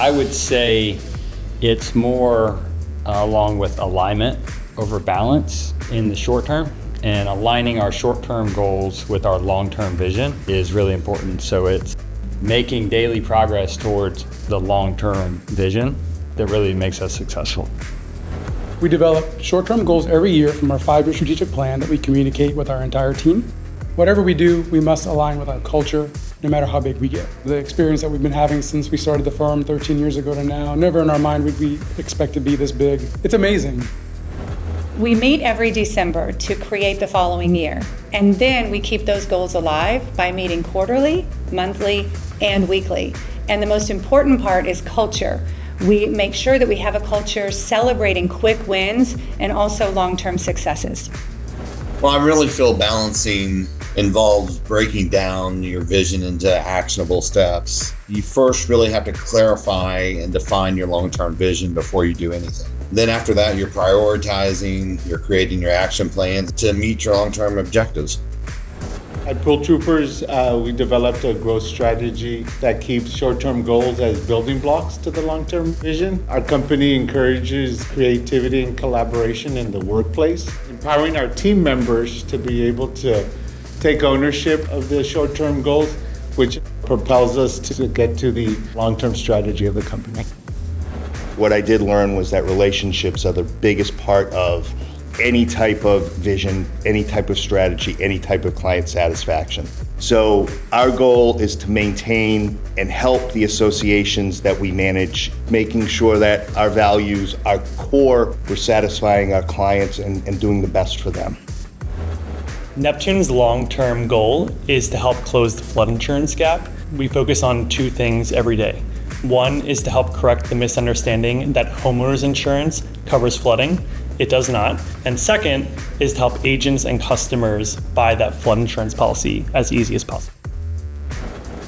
I would say it's more along with alignment over balance in the short term, and aligning our short-term goals with our long-term vision is really important. So it's making daily progress towards the long-term vision that really makes us successful. We develop short-term goals every year from our 5-year strategic plan that we communicate with our entire team. Whatever we do, we must align with our culture, no matter how big we get. The experience that we've been having since we started the firm 13 years ago to now, never in our mind would we expect to be this big. It's amazing. We meet every December to create the following year, and then we keep those goals alive by meeting quarterly, monthly, and weekly. And the most important part is culture. We make sure that we have a culture celebrating quick wins and also long-term successes. Well, I really feel balancing involves breaking down your vision into actionable steps. You first really have to clarify and define your long-term vision before you do anything. Then after that, you're prioritizing, you're creating your action plans to meet your long-term objectives. At Pro Troopers, we developed a growth strategy that keeps short-term goals as building blocks to the long-term vision. Our company encourages creativity and collaboration in the workplace, empowering our team members to be able to take ownership of the short-term goals, which propels us to get to the long-term strategy of the company. What I did learn was that relationships are the biggest part of any type of vision, any type of strategy, any type of client satisfaction. So our goal is to maintain and help the associations that we manage, making sure that our values are core, we're satisfying our clients and doing the best for them. Neptune's long-term goal is to help close the flood insurance gap. We focus on 2 things every day. One is to help correct the misunderstanding that homeowners insurance covers flooding. It does not. And second is to help agents and customers buy that flood insurance policy as easy as possible.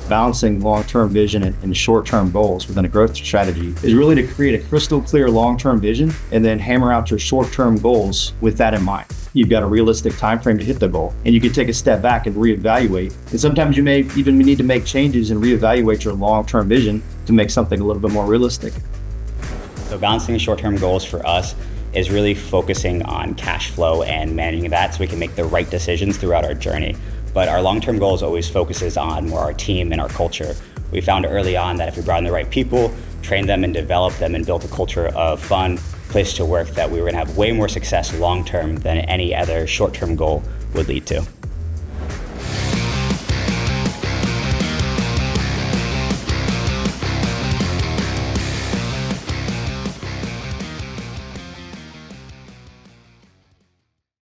Balancing long-term vision and short-term goals within a growth strategy is really to create a crystal clear long-term vision and then hammer out your short-term goals with that in mind. You've got a realistic time frame to hit the goal, and you can take a step back and reevaluate. And sometimes you may even need to make changes and reevaluate your long-term vision to make something a little bit more realistic. So balancing short-term goals for us is really focusing on cash flow and managing that so we can make the right decisions throughout our journey. But our long-term goals always focuses on more our team and our culture. We found early on that if we brought in the right people, trained them and developed them and built a culture of fun, place to work, that we were gonna have way more success long-term than any other short-term goal would lead to.